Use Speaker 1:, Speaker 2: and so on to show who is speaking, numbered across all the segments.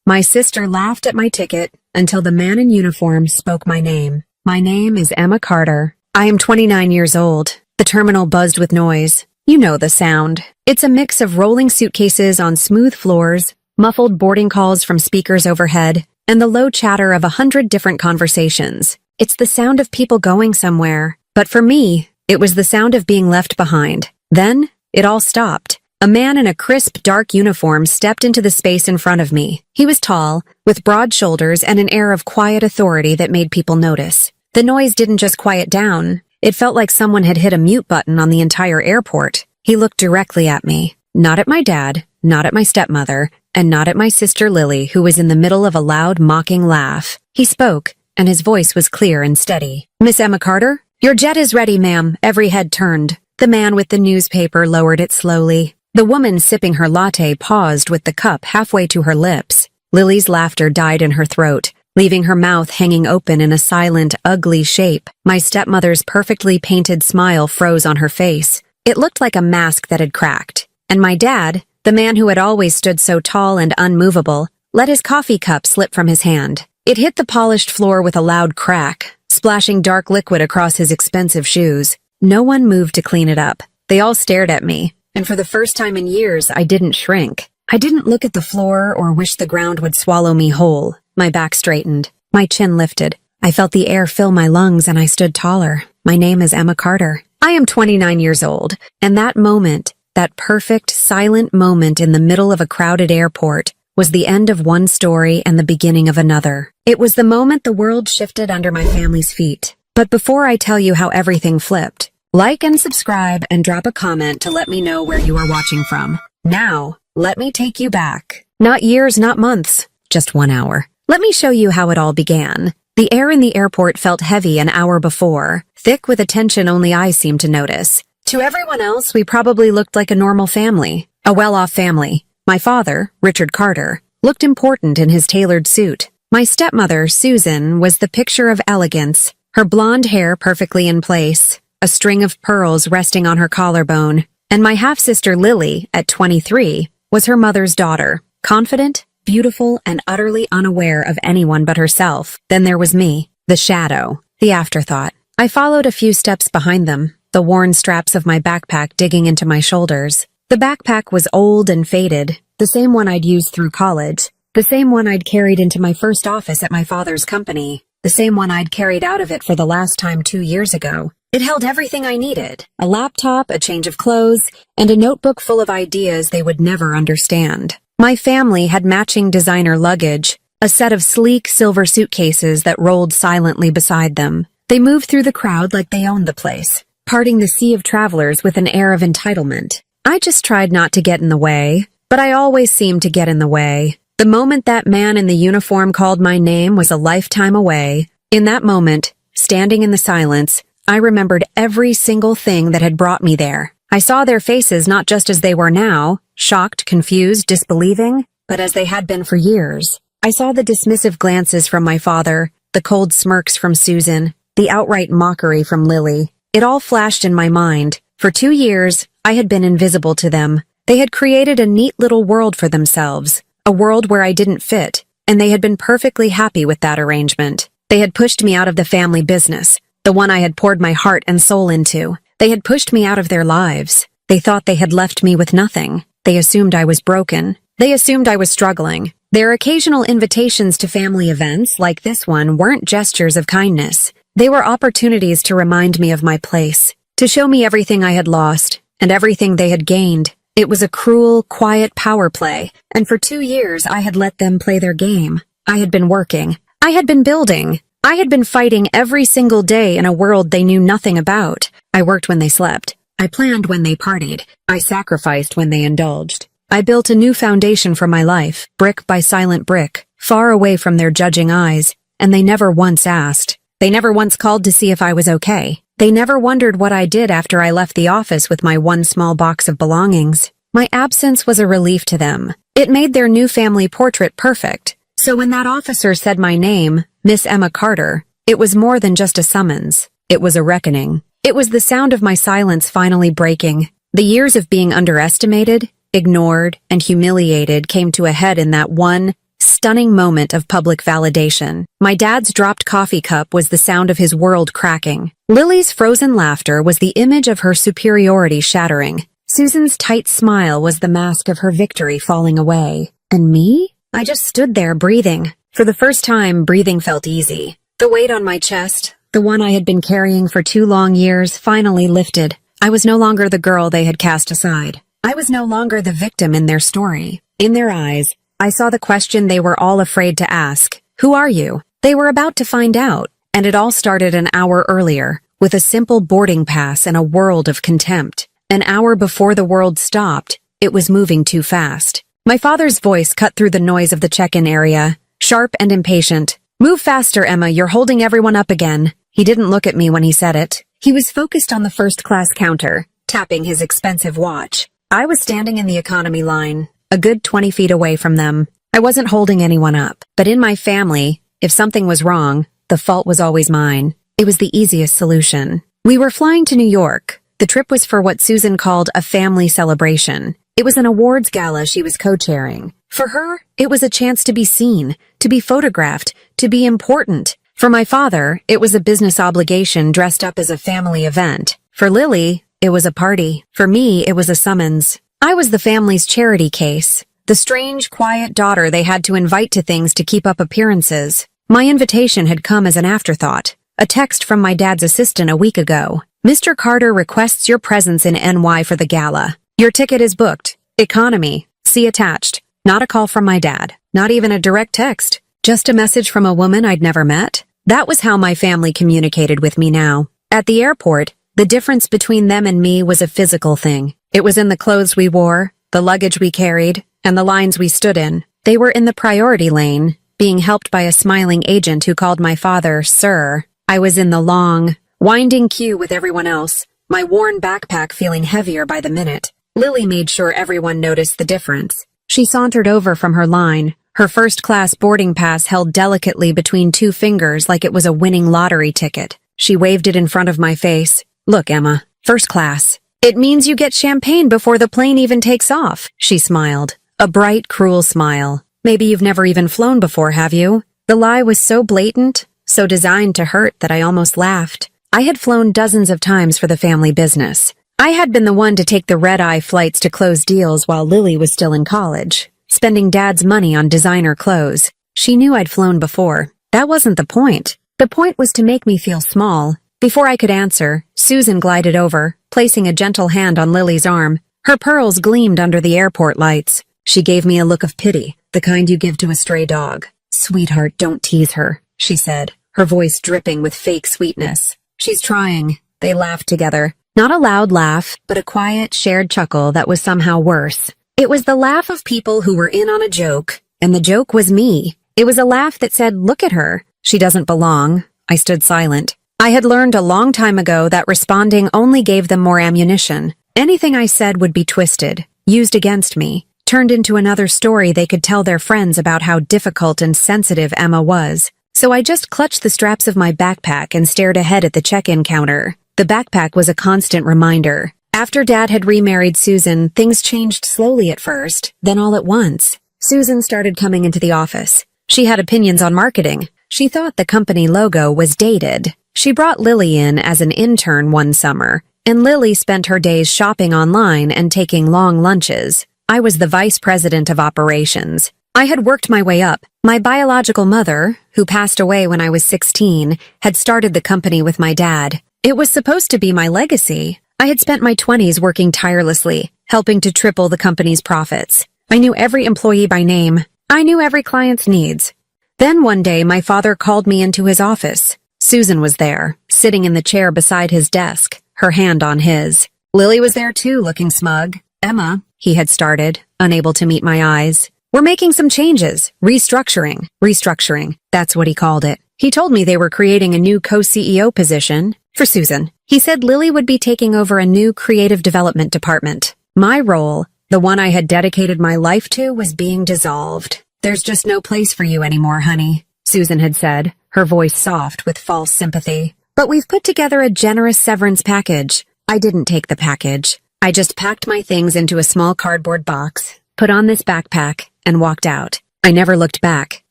Speaker 1: My sister laughed at my ticket until the man in uniform spoke my name. My name is Emma Carter. I am 29 years old. The terminal buzzed with noise. You know the sound. It's a mix of rolling suitcases on smooth floors, muffled boarding calls from speakers overhead, and the low chatter of 100 different conversations. It's the sound of people going somewhere. But for me, it was the sound of being left behind. Then, it all stopped. A man in a crisp, dark uniform stepped into the space in front of me. He was tall, with broad shoulders and an air of quiet authority that made people notice. The noise didn't just quiet down. It felt like someone had hit a mute button on the entire airport. He looked directly at me. Not at my dad, not at my stepmother, and not at my sister Lily, who was in the middle of a loud, mocking laugh. He spoke, and his voice was clear and steady. Miss Emma Carter? Your jet is ready, ma'am. Every head turned. The man with the newspaper lowered it slowly. The woman sipping her latte paused with the cup halfway to her lips. Lily's laughter died in her throat, leaving her mouth hanging open in a silent, ugly shape. My stepmother's perfectly painted smile froze on her face. It looked like a mask that had cracked. And my dad, the man who had always stood so tall and unmovable, let his coffee cup slip from his hand. It hit the polished floor with a loud crack, splashing dark liquid across his expensive shoes. No one moved to clean it up. They all stared at me. And for the first time in years, I didn't shrink. I didn't look at the floor or wish the ground would swallow me whole. My back straightened. My chin lifted. I felt the air fill my lungs and I stood taller. My name is Emma Carter. I am 29 years old. And that moment, that perfect, silent moment in the middle of a crowded airport, was the end of one story and the beginning of another. It was the moment the world shifted under my family's feet. But before I tell you how everything flipped, like and subscribe and drop a comment to let me know where you are watching from. Now, let me take you back. Not years, not months, just 1 hour. Let me show you how it all began. The air in the airport felt heavy an hour before, thick with a tension only I seemed to notice. To everyone else, we probably looked like a normal family, a well-off family. My father, Richard Carter, looked important in his tailored suit. My stepmother, Susan, was the picture of elegance, her blonde hair perfectly in place, a string of pearls resting on her collarbone, and my half-sister Lily, at 23, was her mother's daughter, confident, beautiful, and utterly unaware of anyone but herself. Then there was me, the shadow, the afterthought. I followed a few steps behind them, the worn straps of my backpack digging into my shoulders. The backpack was old and faded, the same one I'd used through college, the same one I'd carried into my first office at my father's company, the same one I'd carried out of it for the last time 2 years ago. It held everything I needed, a laptop, a change of clothes, and a notebook full of ideas they would never understand. My family had matching designer luggage, a set of sleek silver suitcases that rolled silently beside them. They moved through the crowd like they owned the place, parting the sea of travelers with an air of entitlement. I just tried not to get in the way, but I always seemed to get in the way. The moment that man in the uniform called my name was a lifetime away. In that moment, standing in the silence, I remembered every single thing that had brought me there. I saw their faces not just as they were now, shocked, confused, disbelieving, but as they had been for years. I saw the dismissive glances from my father, the cold smirks from Susan, the outright mockery from Lily. It all flashed in my mind. For 2 years, I had been invisible to them. They had created a neat little world for themselves, a world where I didn't fit, and they had been perfectly happy with that arrangement. They had pushed me out of the family business, the one I had poured my heart and soul into. They had pushed me out of their lives. They thought they had left me with nothing. They assumed I was broken. They assumed I was struggling. Their occasional invitations to family events, like this one, weren't gestures of kindness. They were opportunities to remind me of my place, to show me everything I had lost, and everything they had gained. It was a cruel, quiet power play, and for 2 years I had let them play their game. I had been working. I had been building. I had been fighting every single day in a world they knew nothing about. I worked when they slept. I planned when they partied. I sacrificed when they indulged. I built a new foundation for my life, brick by silent brick, far away from their judging eyes, and they never once asked. They never once called to see if I was okay. They never wondered what I did after I left the office with my one small box of belongings. My absence was a relief to them. It made their new family portrait perfect. So when that officer said my name, Miss Emma Carter, it was more than just a summons. It was a reckoning. It was the sound of my silence finally breaking. The years of being underestimated, ignored, and humiliated came to a head in that one stunning moment of public validation. My dad's dropped coffee cup was the sound of his world cracking. Lily's frozen laughter was the image of her superiority shattering. Susan's tight smile was the mask of her victory falling away. And me? I just stood there breathing. For the first time, breathing felt easy. The weight on my chest, the one I had been carrying for 2 long years, finally lifted. I was no longer the girl they had cast aside. I was no longer the victim in their story. In their eyes, I saw the question they were all afraid to ask. Who are you? They were about to find out. And it all started an hour earlier, with a simple boarding pass and a world of contempt. An hour before the world stopped, it was moving too fast. My father's voice cut through the noise of the check-in area, sharp and impatient. Move faster, Emma, you're holding everyone up again. He didn't look at me when he said it. He was focused on the first-class counter, tapping his expensive watch. I was standing in the economy line, a good 20 feet away from them. I wasn't holding anyone up, but in my family, if something was wrong, the fault was always mine. It was the easiest solution. We were flying to New York. The trip was for what Susan called a family celebration. It was an awards gala she was co-chairing. For her, it was a chance to be seen, to be photographed, to be important. For my father, it was a business obligation dressed up as a family event. For Lily, it was a party. For me, it was a summons. I was the family's charity case, the strange, quiet daughter they had to invite to things to keep up appearances. My invitation had come as an afterthought, a text from my dad's assistant a week ago. Mr. Carter requests your presence in NY for the gala. Your ticket is booked. Economy. See attached. Not a call from my dad. Not even a direct text. Just a message from a woman I'd never met. That was how my family communicated with me now. At the airport, the difference between them and me was a physical thing. It was in the clothes we wore, the luggage we carried, and the lines we stood in. They were in the priority lane, being helped by a smiling agent who called my father Sir. I was in the long, winding queue with everyone else, my worn backpack feeling heavier by the minute. Lily made sure everyone noticed the difference. She sauntered over from her line, her first-class boarding pass held delicately between 2 fingers like it was a winning lottery ticket. She waved it in front of my face. Look, Emma, first class. It means you get champagne before the plane even takes off, she smiled. A bright, cruel smile. Maybe you've never even flown before, have you? The lie was so blatant, so designed to hurt that I almost laughed. I had flown dozens of times for the family business. I had been the one to take the red-eye flights to close deals while Lily was still in college, spending Dad's money on designer clothes. She knew I'd flown before. That wasn't the point. The point was to make me feel small. Before I could answer, Susan glided over, placing a gentle hand on Lily's arm. Her pearls gleamed under the airport lights. She gave me a look of pity, the kind you give to a stray dog. Sweetheart, don't tease her, she said, her voice dripping with fake sweetness. She's trying. They laughed together. Not a loud laugh, but a quiet, shared chuckle that was somehow worse. It was the laugh of people who were in on a joke, and the joke was me. It was a laugh that said, look at her. She doesn't belong. I stood silent. I had learned a long time ago that responding only gave them more ammunition. Anything I said would be twisted, used against me, turned into another story they could tell their friends about how difficult and sensitive Emma was. So I just clutched the straps of my backpack and stared ahead at the check-in counter. The backpack was a constant reminder. After Dad had remarried Susan, things changed slowly at first, then all at once. Susan started coming into the office. She had opinions on marketing. She thought the company logo was dated. She brought Lily in as an intern one summer, and Lily spent her days shopping online and taking long lunches. I was the vice president of operations. I had worked my way up. My biological mother, who passed away when I was 16, had started the company with my dad. It was supposed to be my legacy. I had spent my 20s working tirelessly, helping to triple the company's profits. I knew every employee by name. I knew every client's needs. Then one day, my father called me into his office. Susan was there, sitting in the chair beside his desk, her hand on his. Lily was there too, looking smug. Emma, he had started, unable to meet my eyes. We're making some changes. Restructuring. Restructuring. That's what he called it. He told me they were creating a new co-CEO position for Susan. He said Lily would be taking over a new creative development department. My role, the one I had dedicated my life to, was being dissolved. There's just no place for you anymore, honey, Susan had said, her voice soft with false sympathy. But we've put together a generous severance package. I didn't take the package. I just packed my things into a small cardboard box, put on this backpack, and walked out. I never looked back.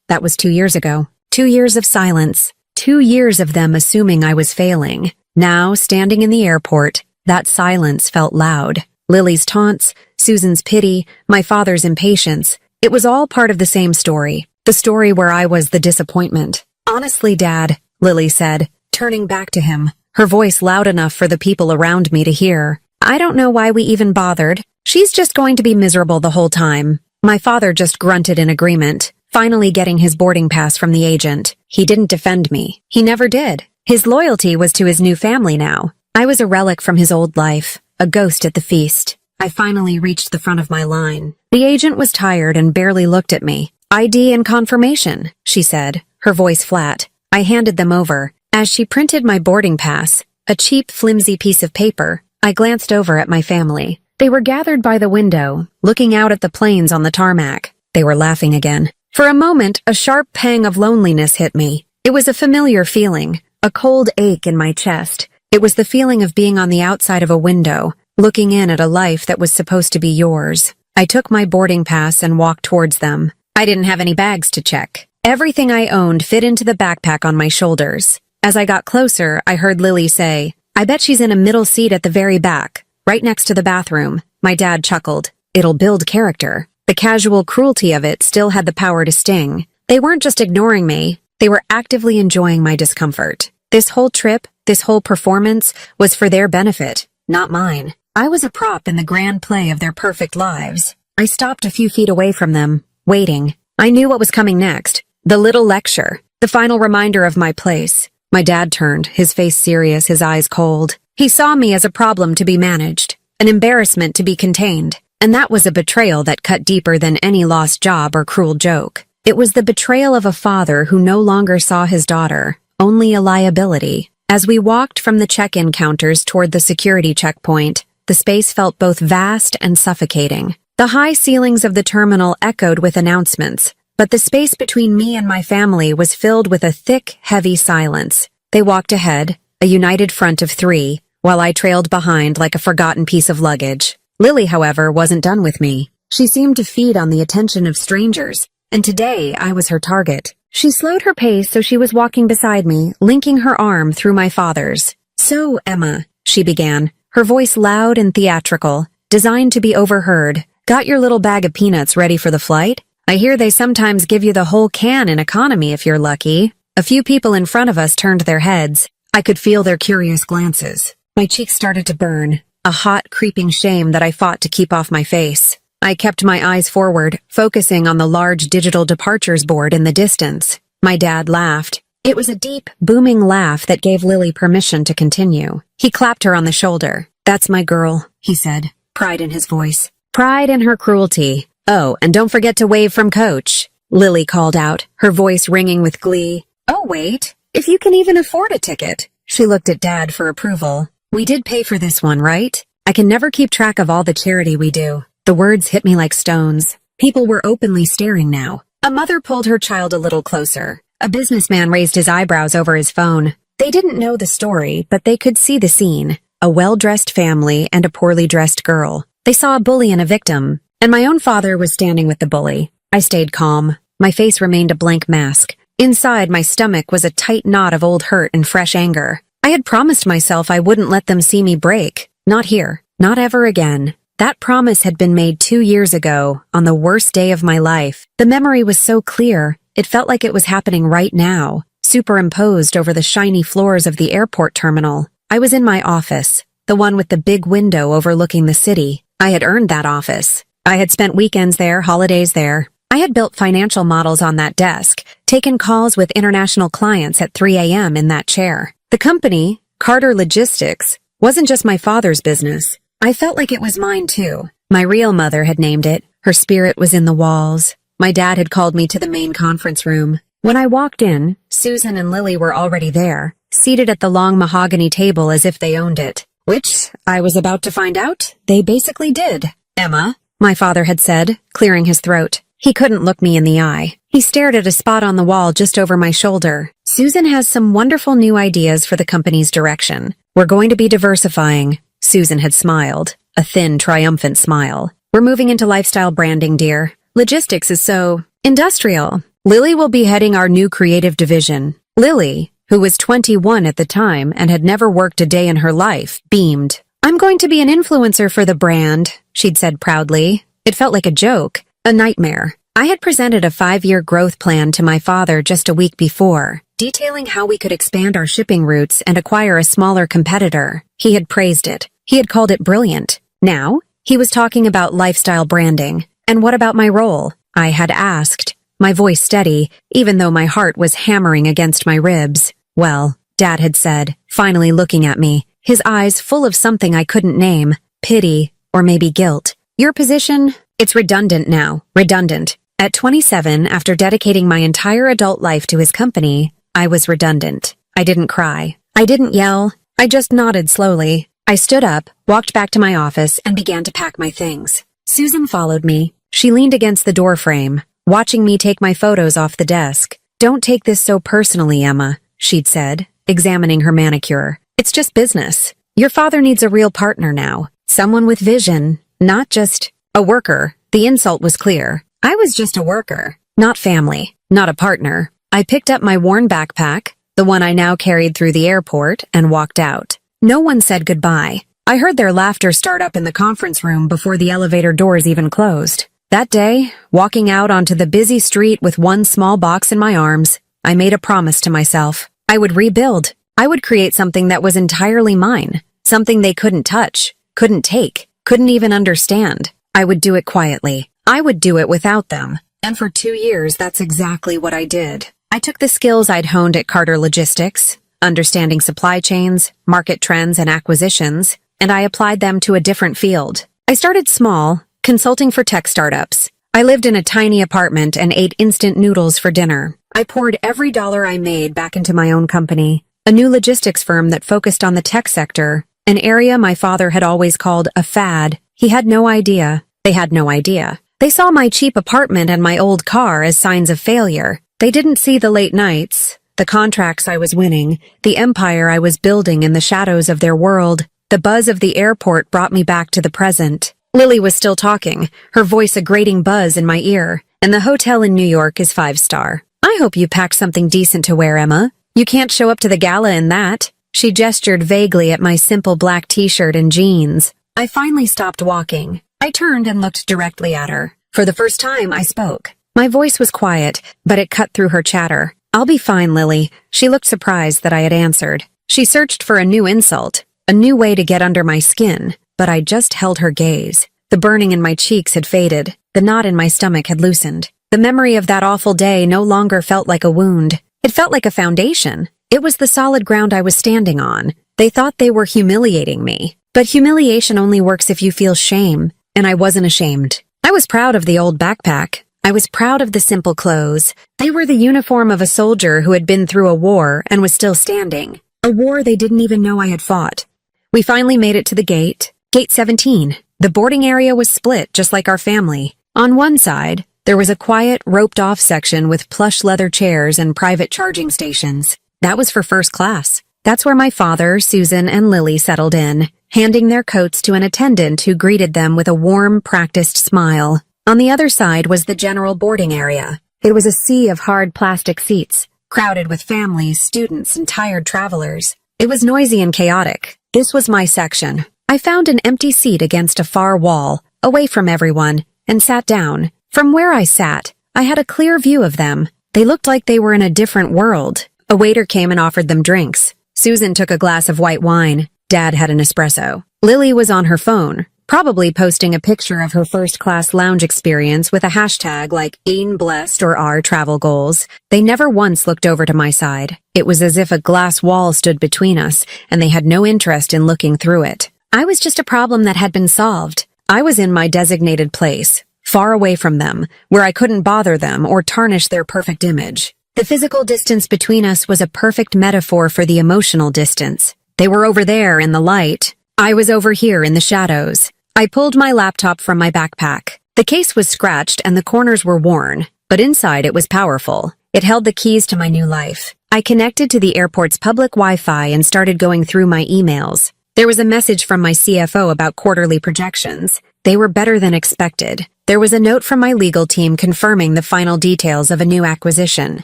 Speaker 1: That was 2 years ago. 2 years of silence. 2 years of them assuming I was failing. Now, standing in the airport, that silence felt loud. Lily's taunts, Susan's pity, my father's impatience. It was all part of the same story. The story where I was the disappointment. Honestly, Dad, Lily said, turning back to him, her voice loud enough for the people around me to hear. I don't know why we even bothered. She's just going to be miserable the whole time. My father just grunted in agreement, finally getting his boarding pass from the agent. He didn't defend me. He never did. His loyalty was to his new family now. I was a relic from his old life, a ghost at the feast. I finally reached the front of my line. The agent was tired and barely looked at me. ID and confirmation, she said, her voice flat. I handed them over. As she printed my boarding pass, a cheap, flimsy piece of paper, I glanced over at my family. They were gathered by the window, looking out at the planes on the tarmac. They were laughing again. For a moment, a sharp pang of loneliness hit me. It was a familiar feeling, a cold ache in my chest. It was the feeling of being on the outside of a window, looking in at a life that was supposed to be yours. I took my boarding pass and walked towards them. I didn't have any bags to check. Everything I owned fit into the backpack on my shoulders. As I got closer, I heard Lily say, I bet she's in a middle seat at the very back, right next to the bathroom. My dad chuckled. It'll build character. The casual cruelty of it still had the power to sting. They weren't just ignoring me. They were actively enjoying my discomfort. This whole trip, this whole performance, was for their benefit, not mine. I was a prop in the grand play of their perfect lives. I stopped a few feet away from them, waiting. I knew what was coming next. The little lecture. The final reminder of my place. My dad turned, his face serious, his eyes cold. He saw me as a problem to be managed, an embarrassment to be contained, and that was a betrayal that cut deeper than any lost job or cruel joke. It was the betrayal of a father who no longer saw his daughter, only a liability. As we walked from the check-in counters toward the security checkpoint, the space felt both vast and suffocating. The high ceilings of the terminal echoed with announcements, but the space between me and my family was filled with a thick, heavy silence. They walked ahead, a united front of three, while I trailed behind like a forgotten piece of luggage. Lily, however, wasn't done with me. She seemed to feed on the attention of strangers, and today I was her target. She slowed her pace so she was walking beside me, linking her arm through my father's. So, Emma, she began, her voice loud and theatrical, designed to be overheard. Got your little bag of peanuts ready for the flight? I hear they sometimes give you the whole can in economy if you're lucky. A few people in front of us turned their heads. I could feel their curious glances. My cheeks started to burn, a hot, creeping shame that I fought to keep off my face. I kept my eyes forward, focusing on the large digital departures board in the distance. My dad laughed. It was a deep, booming laugh that gave Lily permission to continue. He clapped her on the shoulder. That's my girl, he said, pride in his voice. Pride in her cruelty. Oh, and don't forget to wave from Coach, Lily called out, her voice ringing with glee. Oh, wait, if you can even afford a ticket. She looked at Dad for approval. We did pay for this one, right? I can never keep track of all the charity we do. The words hit me like stones. People were openly staring now. A mother pulled her child a little closer. A businessman raised his eyebrows over his phone. They didn't know the story, but they could see the scene. A well-dressed family and a poorly dressed girl. They saw a bully and a victim. And my own father was standing with the bully. I stayed calm. My face remained a blank mask. Inside my stomach was a tight knot of old hurt and fresh anger. I had promised myself I wouldn't let them see me break. Not here. Not ever again. That promise had been made 2 years ago, on the worst day of my life. The memory was so clear, it felt like it was happening right now, superimposed over the shiny floors of the airport terminal. I was in my office, the one with the big window overlooking the city. I had earned that office. I had spent weekends there, holidays there. I had built financial models on that desk, taken calls with international clients at 3 a.m. in that chair. The company, Carter Logistics, wasn't just my father's business. I felt like it was mine too. My real mother had named it. Her spirit was in the walls. My dad had called me to the main conference room. When I walked in, Susan and Lily were already there, seated at the long mahogany table as if they owned it. Which, I was about to find out, they basically did. Emma, my father had said, clearing his throat. He couldn't look me in the eye. He stared at a spot on the wall just over my shoulder. Susan has some wonderful new ideas for the company's direction. We're going to be diversifying. Susan had smiled, a thin, triumphant smile. We're moving into lifestyle branding, dear. Logistics is so Industrial. Lily will be heading our new creative division. Lily, who was 21 at the time and had never worked a day in her life, beamed. I'm going to be an influencer for the brand, she'd said proudly. It felt like a joke, a nightmare. I had presented a 5-year growth plan to my father just a week before, detailing how we could expand our shipping routes and acquire a smaller competitor. He had praised it. He had called it brilliant. Now, he was talking about lifestyle branding. And what about my role? I had asked, my voice steady, even though my heart was hammering against my ribs. Well, Dad had said, finally looking at me, his eyes full of something I couldn't name, pity, or maybe guilt. Your position? It's redundant now. Redundant. At 27, after dedicating my entire adult life to his company, I was redundant. I didn't cry. I didn't yell. I just nodded slowly. I stood up, walked back to my office, and began to pack my things. Susan followed me. She leaned against the doorframe, watching me take my photos off the desk. Don't take this so personally, Emma, she'd said, examining her manicure. It's just business. Your father needs a real partner now. Someone with vision, not just a worker. The insult was clear. I was just a worker, not family, not a partner. I picked up my worn backpack, the one I now carried through the airport, and walked out. No one said goodbye. I heard their laughter start up in the conference room before the elevator doors even closed. That day, walking out onto the busy street with one small box in my arms, I made a promise to myself. I would rebuild. I would create something that was entirely mine, something they couldn't touch, couldn't take, couldn't even understand. I would do it quietly. I would do it without them. And for 2 years, that's exactly what I did. I took the skills I'd honed at Carter Logistics, understanding supply chains, market trends, and acquisitions, and I applied them to a different field. I started small, consulting for tech startups. I lived in a tiny apartment and ate instant noodles for dinner. I poured every dollar I made back into my own company, a new logistics firm that focused on the tech sector, an area my father had always called a fad. He had no idea. They had no idea. They saw my cheap apartment and my old car as signs of failure. They didn't see the late nights, the contracts I was winning, the empire I was building in the shadows of their world. The buzz of the airport brought me back to the present. Lily was still talking, her voice a grating buzz in my ear, and the hotel in New York is 5-star. I hope you packed something decent to wear, Emma. You can't show up to the gala in that. She gestured vaguely at my simple black t-shirt and jeans. I finally stopped walking. I turned and looked directly at her. For the first time, I spoke. My voice was quiet, but it cut through her chatter. I'll be fine, Lily. She looked surprised that I had answered. She searched for a new insult, a new way to get under my skin, but I just held her gaze. The burning in my cheeks had faded. The knot in my stomach had loosened. The memory of that awful day no longer felt like a wound. It felt like a foundation. It was the solid ground I was standing on. They thought they were humiliating me. But humiliation only works if you feel shame, and I wasn't ashamed. I was proud of the old backpack. I was proud of the simple clothes. They were the uniform of a soldier who had been through a war and was still standing. A war they didn't even know I had fought. We finally made it to the gate. Gate 17. The boarding area was split, just like our family. On one side, there was a quiet, roped-off section with plush leather chairs and private charging stations. That was for first class. That's where my father, Susan, and Lily settled in, handing their coats to an attendant who greeted them with a warm, practiced smile. On the other side was the general boarding area. It was a sea of hard plastic seats, crowded with families, students, and tired travelers. It was noisy and chaotic. This was my section. I found an empty seat against a far wall, away from everyone, and sat down. From where I sat, I had a clear view of them. They looked like they were in a different world. A waiter came and offered them drinks. Susan took a glass of white wine. Dad had an espresso. Lily was on her phone, probably posting a picture of her first-class lounge experience with a hashtag like Being Blessed or Our Travel Goals. They never once looked over to my side. It was as if a glass wall stood between us, and they had no interest in looking through it. I was just a problem that had been solved. I was in my designated place, far away from them, where I couldn't bother them or tarnish their perfect image. The physical distance between us was a perfect metaphor for the emotional distance. They were over there in the light. I was over here in the shadows. I pulled my laptop from my backpack. The case was scratched and the corners were worn, but inside it was powerful. It held the keys to my new life. I connected to the airport's public Wi-Fi and started going through my emails. There was a message from my CFO about quarterly projections. They were better than expected. There was a note from my legal team confirming the final details of a new acquisition.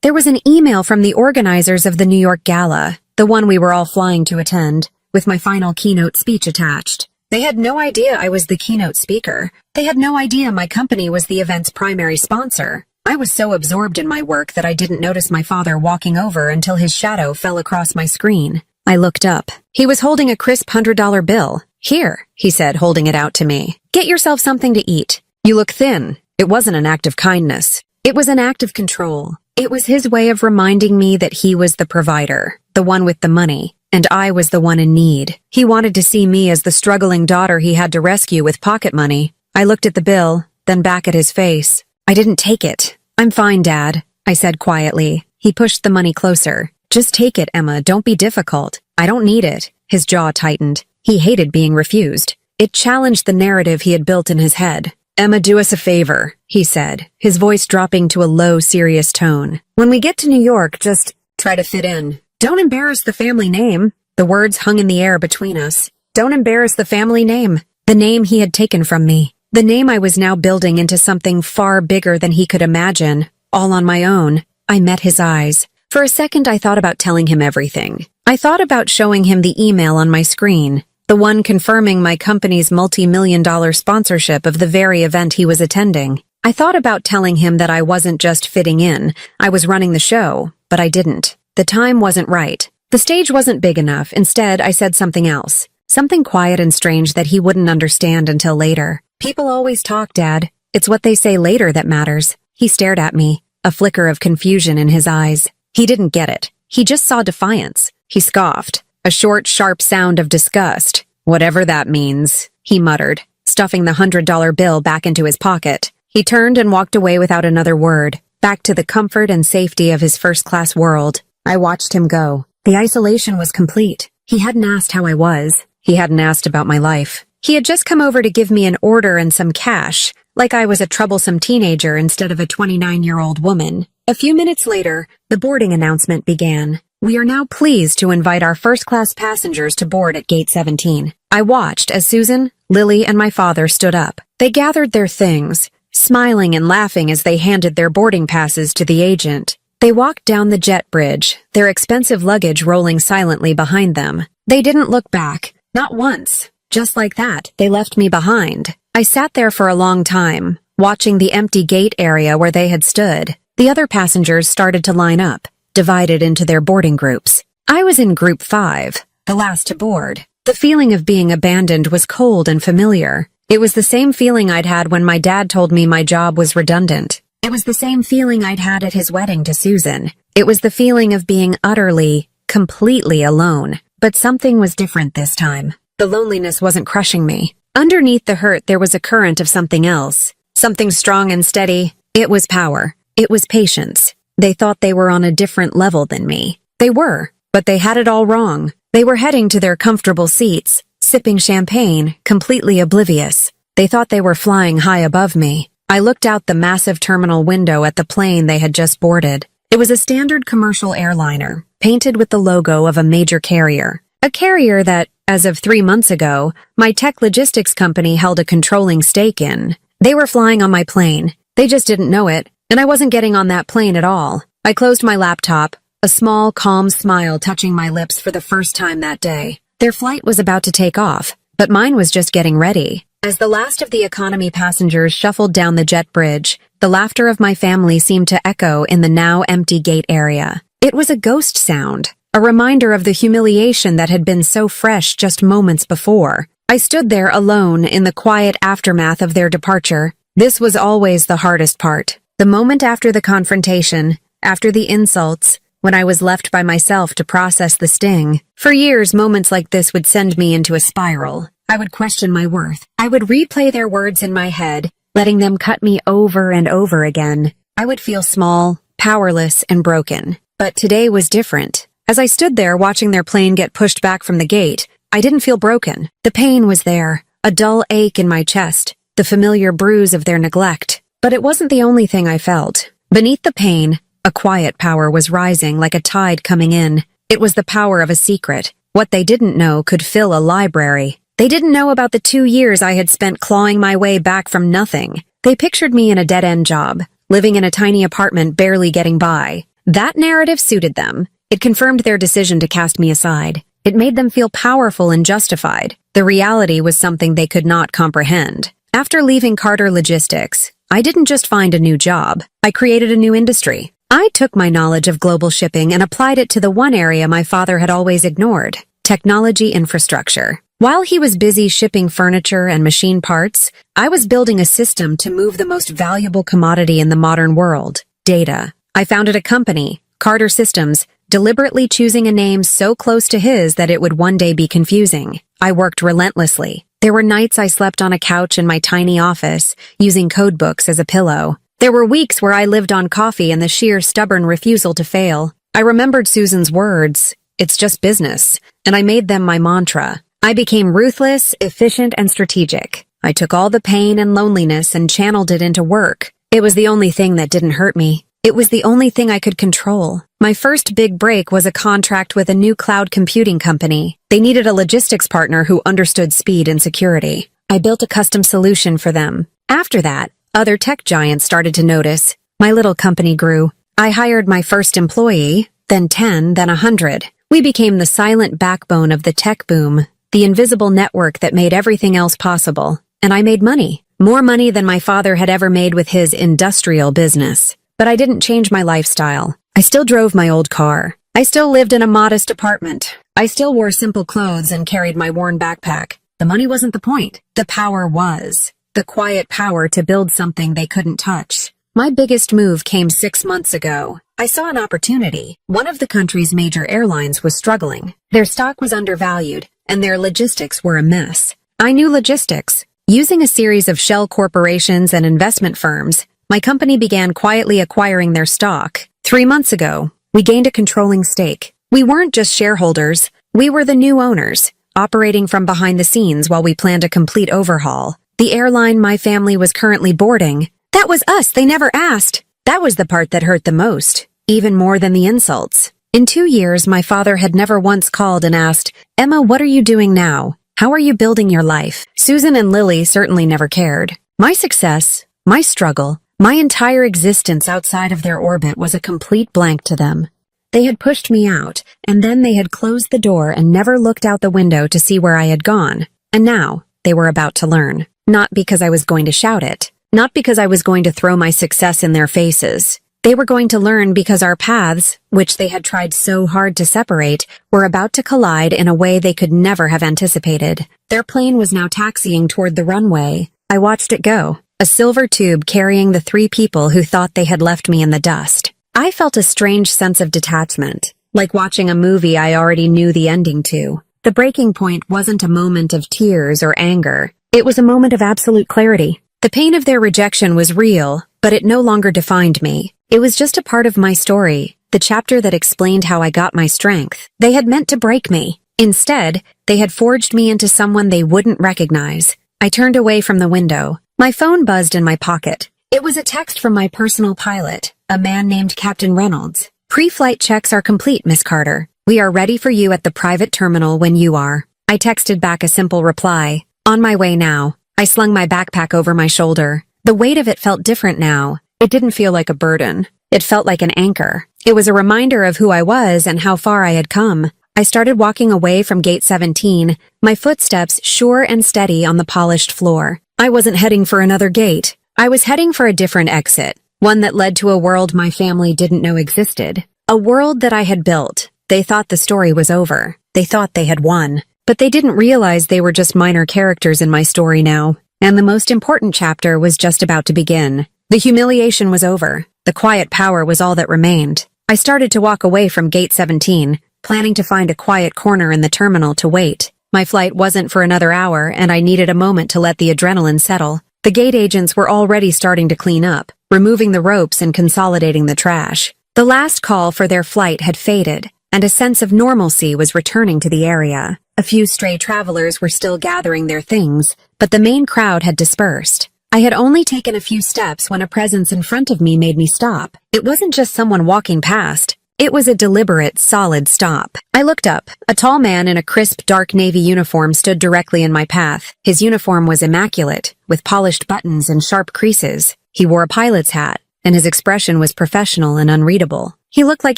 Speaker 1: There was an email from the organizers of the New York Gala, the one we were all flying to attend, with my final keynote speech attached. They had no idea I was the keynote speaker. They had no idea my company was the event's primary sponsor. I was so absorbed in my work that I didn't notice my father walking over until his shadow fell across my screen. I looked up. He was holding a crisp $100 bill. "Here," he said, holding it out to me. "Get yourself something to eat. You look thin." It wasn't an act of kindness. It was an act of control. It was his way of reminding me that he was the provider, the one with the money, and I was the one in need. He wanted to see me as the struggling daughter he had to rescue with pocket money. I looked at the bill, then back at his face. I didn't take it. "I'm fine, Dad," I said quietly. He pushed the money closer. "Just take it, Emma. Don't be difficult. I don't need it." His jaw tightened. He hated being refused. It challenged the narrative he had built in his head. "Emma, do us a favor," he said, his voice dropping to a low, serious tone. "When we get to New York, just try to fit in. Don't embarrass the family name." The words hung in the air between us. Don't embarrass the family name. The name he had taken from me. The name I was now building into something far bigger than he could imagine, all on my own. I met his eyes. For a second, I thought about telling him everything. I thought about showing him the email on my screen, the one confirming my company's multi-million-dollar sponsorship of the very event he was attending. I thought about telling him that I wasn't just fitting in, I was running the show, but I didn't. The time wasn't right. The stage wasn't big enough. Instead, I said something else. Something quiet and strange that he wouldn't understand until later. "People always talk, Dad. It's what they say later that matters." He stared at me, a flicker of confusion in his eyes. He didn't get it. He just saw defiance. He scoffed. A short, sharp sound of disgust. "Whatever that means," he muttered, stuffing the $100 bill back into his pocket. He turned and walked away without another word, back to the comfort and safety of his first-class world. I watched him go. The isolation was complete. He hadn't asked how I was. He hadn't asked about my life. He had just come over to give me an order and some cash, like I was a troublesome teenager instead of a 29-year-old woman. A few minutes later, the boarding announcement began. "We are now pleased to invite our first-class passengers to board at Gate 17. I watched as Susan, Lily, and my father stood up. They gathered their things, smiling and laughing as they handed their boarding passes to the agent. They walked down the jet bridge, their expensive luggage rolling silently behind them. They didn't look back, not once. Just like that, they left me behind. I sat there for a long time, watching the empty gate area where they had stood. The other passengers started to line up, divided into their boarding groups. I was in Group 5, the last to board. The feeling of being abandoned was cold and familiar. It was the same feeling I'd had when my dad told me my job was redundant. It was the same feeling I'd had at his wedding to Susan. It was the feeling of being utterly, completely alone. But something was different this time. The loneliness wasn't crushing me. Underneath the hurt there was a current of something else. Something strong and steady. It was power. It was patience. They thought they were on a different level than me. They were, but they had it all wrong. They were heading to their comfortable seats, sipping champagne, completely oblivious. They thought they were flying high above me. I looked out the massive terminal window at the plane they had just boarded. It was a standard commercial airliner, painted with the logo of a major carrier. A carrier that, as of 3 months ago, my tech logistics company held a controlling stake in. They were flying on my plane. They just didn't know it, and I wasn't getting on that plane at all. I closed my laptop, a small, calm smile touching my lips for the first time that day. Their flight was about to take off, but mine was just getting ready. As the last of the economy passengers shuffled down the jet bridge, the laughter of my family seemed to echo in the now empty gate area. It was a ghost sound, a reminder of the humiliation that had been so fresh just moments before. I stood there alone in the quiet aftermath of their departure. This was always the hardest part. The moment after the confrontation, after the insults, when I was left by myself to process the sting. For years, moments like this would send me into a spiral. I would question my worth. I would replay their words in my head, letting them cut me over and over again. I would feel small, powerless, and broken. But today was different. As I stood there watching their plane get pushed back from the gate, I didn't feel broken. The pain was there, a dull ache in my chest, the familiar bruise of their neglect. But it wasn't the only thing I felt. Beneath the pain, a quiet power was rising like a tide coming in. It was the power of a secret. What they didn't know could fill a library. They didn't know about the 2 years I had spent clawing my way back from nothing. They pictured me in a dead-end job, living in a tiny apartment barely getting by. That narrative suited them. It confirmed their decision to cast me aside. It made them feel powerful and justified. The reality was something they could not comprehend. After leaving Carter Logistics, I didn't just find a new job. I created a new industry. I took my knowledge of global shipping and applied it to the one area my father had always ignored: technology infrastructure. While he was busy shipping furniture and machine parts, I was building a system to move the most valuable commodity in the modern world: data. I founded a company, Carter Systems, deliberately choosing a name so close to his that it would one day be confusing. I worked relentlessly. There were nights I slept on a couch in my tiny office, using code books as a pillow. There were weeks where I lived on coffee and the sheer stubborn refusal to fail. I remembered Susan's words, "It's just business," and I made them my mantra. I became ruthless, efficient, and strategic. I took all the pain and loneliness and channeled it into work. It was the only thing that didn't hurt me. It was the only thing I could control. My first big break was a contract with a new cloud computing company. They needed a logistics partner who understood speed and security. I built a custom solution for them. After that, other tech giants started to notice. My little company grew. I hired my first employee, then 10, then 100. We became the silent backbone of the tech boom, the invisible network that made everything else possible. And I made money. More money than my father had ever made with his industrial business. But I didn't change my lifestyle. I still drove my old car. I still lived in a modest apartment. I still wore simple clothes and carried my worn backpack. The money wasn't the point. The power was. The quiet power to build something they couldn't touch. My biggest move came 6 months ago. I saw an opportunity. One of the country's major airlines was struggling. Their stock was undervalued, and their logistics were a mess. I knew logistics. Using a series of shell corporations and investment firms, my company began quietly acquiring their stock. 3 months ago, we gained a controlling stake. We weren't just shareholders, we were the new owners, operating from behind the scenes while we planned a complete overhaul. The airline my family was currently boarding, that was us, they never asked. That was the part that hurt the most, even more than the insults. In 2 years, my father had never once called and asked, "Emma, what are you doing now? How are you building your life?" Susan and Lily certainly never cared. My success, my struggle, my entire existence outside of their orbit was a complete blank to them. They had pushed me out, and then they had closed the door and never looked out the window to see where I had gone. And now, they were about to learn. Not because I was going to shout it. Not because I was going to throw my success in their faces. They were going to learn because our paths, which they had tried so hard to separate, were about to collide in a way they could never have anticipated. Their plane was now taxiing toward the runway. I watched it go. A silver tube carrying the 3 people who thought they had left me in the dust. I felt a strange sense of detachment, like watching a movie I already knew the ending to. The breaking point wasn't a moment of tears or anger. It was a moment of absolute clarity. The pain of their rejection was real, but it no longer defined me. It was just a part of my story, the chapter that explained how I got my strength. They had meant to break me. Instead, they had forged me into someone they wouldn't recognize. I turned away from the window. My phone buzzed in my pocket. It was a text from my personal pilot, a man named Captain Reynolds. "Pre-flight checks are complete, Miss Carter. We are ready for you at the private terminal when you are." I texted back a simple reply. "On my way now." I slung my backpack over my shoulder. The weight of it felt different now. It didn't feel like a burden. It felt like an anchor. It was a reminder of who I was and how far I had come. I started walking away from Gate 17, my footsteps sure and steady on the polished floor. I wasn't heading for another gate. I was heading for a different exit, one that led to a world my family didn't know existed. A world that I had built. They thought the story was over. They thought they had won. But they didn't realize they were just minor characters in my story now. And the most important chapter was just about to begin. The humiliation was over. The quiet power was all that remained. I started to walk away from Gate 17, planning to find a quiet corner in the terminal to wait. My flight wasn't for another hour, and I needed a moment to let the adrenaline settle. The gate agents were already starting to clean up, removing the ropes and consolidating the trash. The last call for their flight had faded, and a sense of normalcy was returning to the area. A few stray travelers were still gathering their things, but the main crowd had dispersed. I had only taken a few steps when a presence in front of me made me stop. It wasn't just someone walking past. It was a deliberate, solid stop. I looked up. A tall man in a crisp, dark navy uniform stood directly in my path. His uniform was immaculate, with polished buttons and sharp creases. He wore a pilot's hat, and his expression was professional and unreadable. He looked like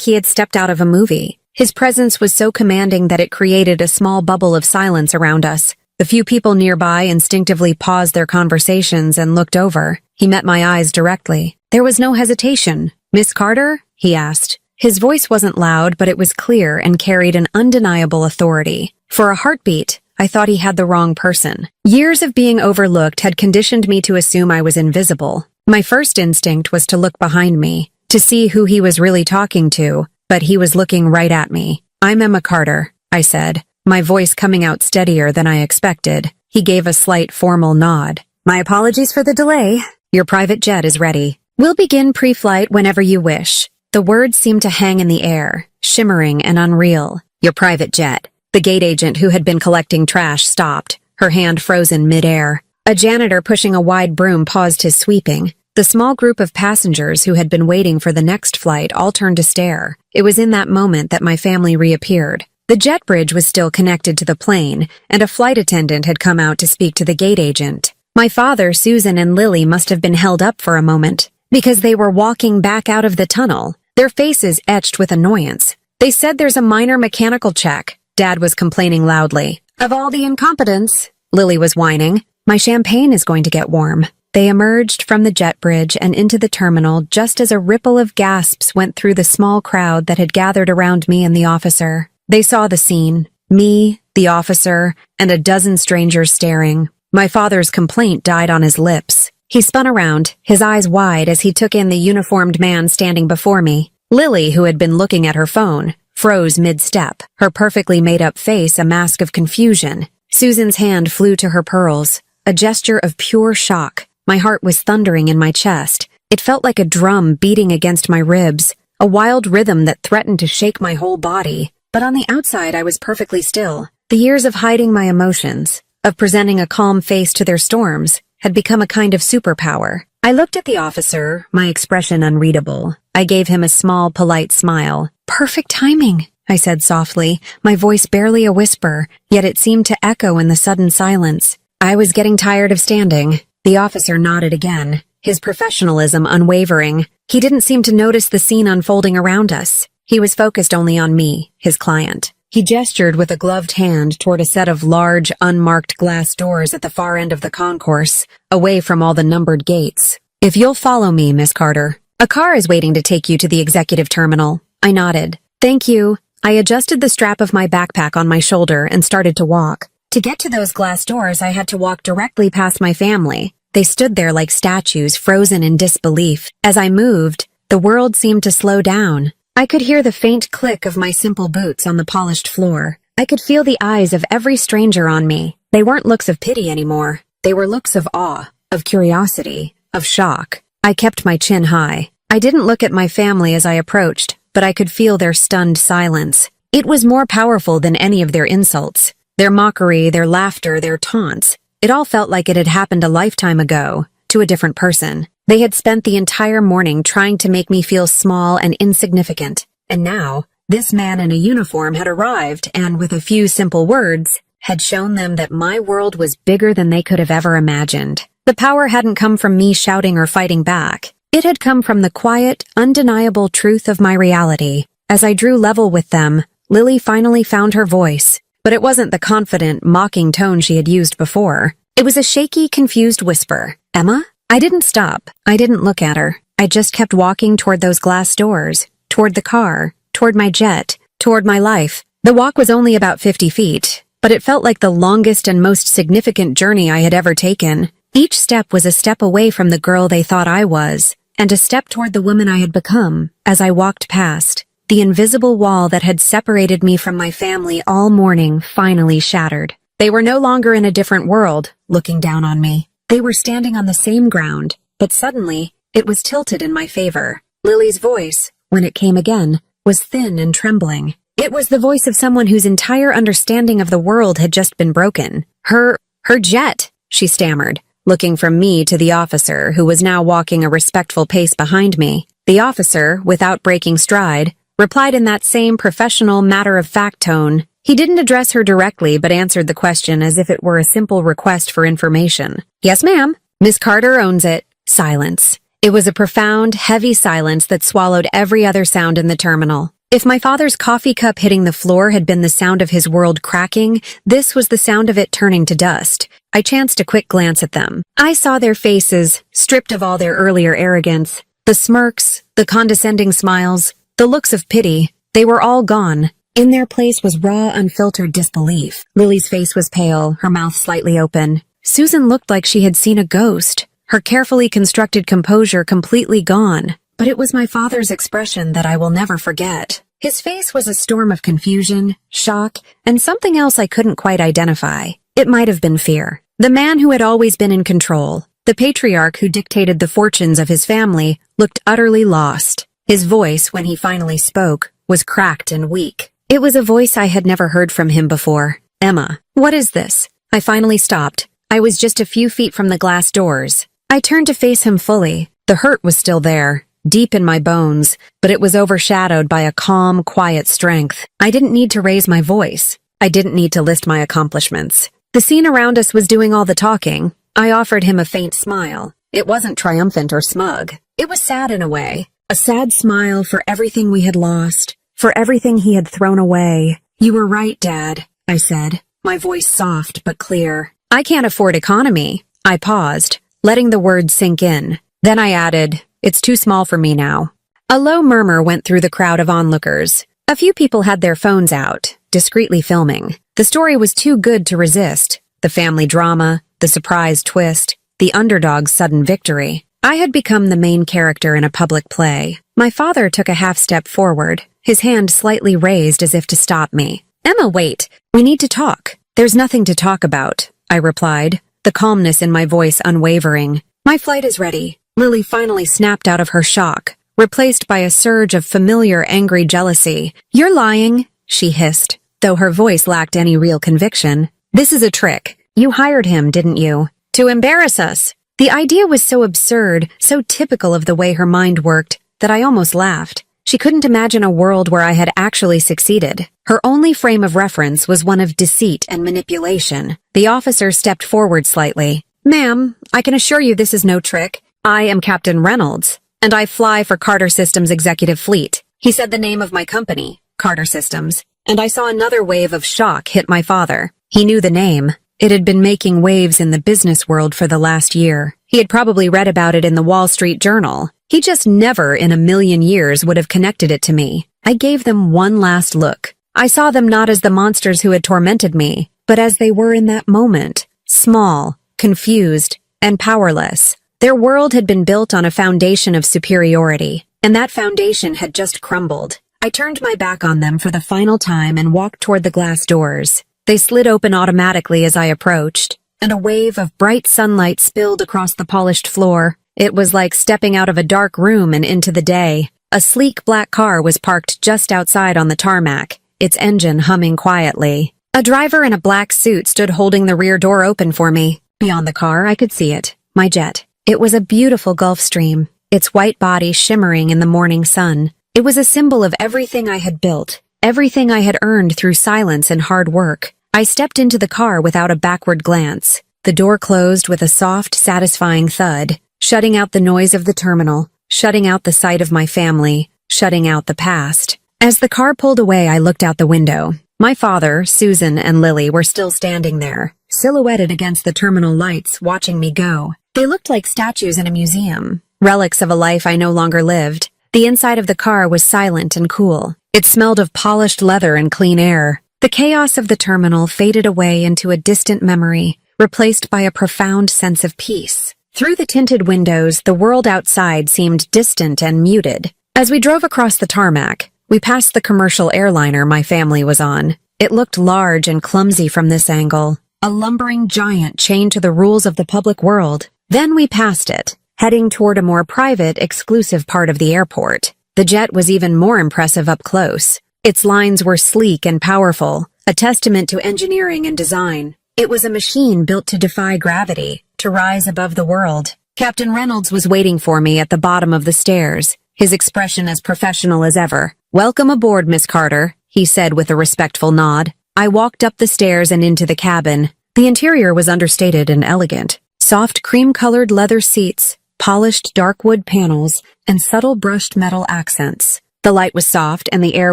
Speaker 1: he had stepped out of a movie. His presence was so commanding that it created a small bubble of silence around us. The few people nearby instinctively paused their conversations and looked over. He met my eyes directly. There was no hesitation. "Miss Carter?" he asked. His voice wasn't loud, but it was clear and carried an undeniable authority. For a heartbeat, I thought he had the wrong person. Years of being overlooked had conditioned me to assume I was invisible. My first instinct was to look behind me, to see who he was really talking to, but he was looking right at me. "I'm Emma Carter," I said, my voice coming out steadier than I expected. He gave a slight formal nod. "My apologies for the delay. Your private jet is ready. We'll begin pre-flight whenever you wish." The words seemed to hang in the air, shimmering and unreal. "Your private jet." The gate agent who had been collecting trash stopped, her hand frozen mid-air. A janitor pushing a wide broom paused his sweeping. The small group of passengers who had been waiting for the next flight all turned to stare. It was in that moment that my family reappeared. The jet bridge was still connected to the plane, and a flight attendant had come out to speak to the gate agent. My father, Susan, and Lily must have been held up for a moment, because they were walking back out of the tunnel, their faces etched with annoyance. "They said there's a minor mechanical check," Dad was complaining loudly. "Of all the incompetence," Lily was whining. "My champagne is going to get warm." They emerged from the jet bridge and into the terminal just as a ripple of gasps went through the small crowd that had gathered around me and the officer. They saw the scene, me, the officer, and a dozen strangers staring. My father's complaint died on his lips. He spun around, his eyes wide as he took in the uniformed man standing before me. Lily, who had been looking at her phone, froze mid-step, her perfectly made-up face a mask of confusion. Susan's hand flew to her pearls, a gesture of pure shock. My heart was thundering in my chest. It felt like a drum beating against my ribs, a wild rhythm that threatened to shake my whole body. But on the outside, I was perfectly still. The years of hiding my emotions, of presenting a calm face to their storms, had become a kind of superpower. I looked at the officer, my expression unreadable. I gave him a small, polite smile. "Perfect timing," I said softly, my voice barely a whisper, yet it seemed to echo in the sudden silence. I was getting tired of standing. The officer nodded again, his professionalism unwavering. He didn't seem to notice the scene unfolding around us. He was focused only on me, his client. He gestured with a gloved hand toward a set of large, unmarked glass doors at the far end of the concourse, away from all the numbered gates. "If you'll follow me, Miss Carter. A car is waiting to take you to the executive terminal." I nodded. "Thank you." I adjusted the strap of my backpack on my shoulder and started to walk. To get to those glass doors, I had to walk directly past my family. They stood there like statues, frozen in disbelief. As I moved, the world seemed to slow down. I could hear the faint click of my simple boots on the polished floor. I could feel the eyes of every stranger on me. They weren't looks of pity anymore. They were looks of awe, of curiosity, of shock. I kept my chin high. I didn't look at my family as I approached, but I could feel their stunned silence. It was more powerful than any of their insults. Their mockery, their laughter, their taunts. It all felt like it had happened a lifetime ago, to a different person. They had spent the entire morning trying to make me feel small and insignificant. And now, this man in a uniform had arrived and, with a few simple words, had shown them that my world was bigger than they could have ever imagined. The power hadn't come from me shouting or fighting back. It had come from the quiet, undeniable truth of my reality. As I drew level with them, Lily finally found her voice. But it wasn't the confident, mocking tone she had used before. It was a shaky, confused whisper. "Emma?" I didn't stop. I didn't look at her. I just kept walking toward those glass doors, toward the car, toward my jet, toward my life. The walk was only about 50 feet, but it felt like the longest and most significant journey I had ever taken. Each step was a step away from the girl they thought I was, and a step toward the woman I had become. As I walked past, the invisible wall that had separated me from my family all morning finally shattered. They were no longer in a different world, looking down on me. They were standing on the same ground, but suddenly, it was tilted in my favor. Lily's voice, when it came again, was thin and trembling. It was the voice of someone whose entire understanding of the world had just been broken. Her jet, she stammered, looking from me to the officer, who was now walking a respectful pace behind me. The officer, without breaking stride, replied in that same professional, matter-of-fact tone. He didn't address her directly, but answered the question as if it were a simple request for information. Yes, ma'am. Miss Carter owns it. Silence. It was a profound, heavy silence that swallowed every other sound in the terminal. If my father's coffee cup hitting the floor had been the sound of his world cracking, this was the sound of it turning to dust. I chanced a quick glance at them. I saw their faces, stripped of all their earlier arrogance. The smirks, the condescending smiles, the looks of pity, they were all gone. In their place was raw, unfiltered disbelief. Lily's face was pale, her mouth slightly open. Susan looked like she had seen a ghost, her carefully constructed composure completely gone. But it was my father's expression that I will never forget. His face was a storm of confusion, shock, and something else I couldn't quite identify. It might have been fear. The man who had always been in control, the patriarch who dictated the fortunes of his family, looked utterly lost. His voice, when he finally spoke, was cracked and weak. It was a voice I had never heard from him before. Emma, what is this? I finally stopped. I was just a few feet from the glass doors. I turned to face him fully. The hurt was still there, deep in my bones, but it was overshadowed by a calm, quiet strength. I didn't need to raise my voice. I didn't need to list my accomplishments. The scene around us was doing all the talking. I offered him a faint smile. It wasn't triumphant or smug. It was sad in a way. A sad smile for everything we had lost, for everything he had thrown away. You were right, Dad, I said, my voice soft but clear. I can't afford economy. I paused, letting the words sink in. Then I added, it's too small for me now. A low murmur went through the crowd of onlookers. A few people had their phones out, discreetly filming. The story was too good to resist. The family drama, the surprise twist, the underdog's sudden victory. I had become the main character in a public play. My father took a half step forward, his hand slightly raised as if to stop me. Emma, wait. We need to talk. There's nothing to talk about, I replied, the calmness in my voice unwavering. My flight is ready. Lily finally snapped out of her shock, replaced by a surge of familiar angry jealousy. You're lying, she hissed, though her voice lacked any real conviction. This is a trick. You hired him, didn't you? To embarrass us. The idea was so absurd, so typical of the way her mind worked, that I almost laughed. She couldn't imagine a world where I had actually succeeded. Her only frame of reference was one of deceit and manipulation. The officer stepped forward slightly. Ma'am, I can assure you this is no trick. I am Captain Reynolds, and I fly for Carter Systems Executive Fleet. He said the name of my company, Carter Systems, and I saw another wave of shock hit my father. He knew the name. It had been making waves in the business world for the last year. He had probably read about it in the Wall Street Journal. He just never in a million years would have connected it to me. I gave them one last look. I saw them not as the monsters who had tormented me, but as they were in that moment. Small, confused, and powerless. Their world had been built on a foundation of superiority, and that foundation had just crumbled. I turned my back on them for the final time and walked toward the glass doors. They slid open automatically as I approached, and a wave of bright sunlight spilled across the polished floor. It was like stepping out of a dark room and into the day. A sleek black car was parked just outside on the tarmac, its engine humming quietly. A driver in a black suit stood holding the rear door open for me. Beyond the car, I could see it, my jet. It was a beautiful Gulfstream, its white body shimmering in the morning sun. It was a symbol of everything I had built, everything I had earned through silence and hard work. I stepped into the car without a backward glance. The door closed with a soft, satisfying thud, shutting out the noise of the terminal, shutting out the sight of my family, shutting out the past. As the car pulled away, I looked out the window. My father, Susan, and Lily were still standing there, silhouetted against the terminal lights, watching me go. They looked like statues in a museum, relics of a life I no longer lived. The inside of the car was silent and cool. It smelled of polished leather and clean air. The chaos of the terminal faded away into a distant memory, replaced by a profound sense of peace. Through the tinted windows, the world outside seemed distant and muted. As we drove across the tarmac, we passed the commercial airliner my family was on. It looked large and clumsy from this angle, a lumbering giant chained to the rules of the public world. Then we passed it, heading toward a more private, exclusive part of the airport. The jet was even more impressive up close. Its lines were sleek and powerful, a testament to engineering and design. It was a machine built to defy gravity, to rise above the world. Captain Reynolds was waiting for me at the bottom of the stairs, his expression as professional as ever. "Welcome aboard, Miss Carter," he said with a respectful nod. I walked up the stairs and into the cabin. The interior was understated and elegant. Soft cream-colored leather seats, polished dark wood panels, and subtle brushed metal accents. The light was soft and the air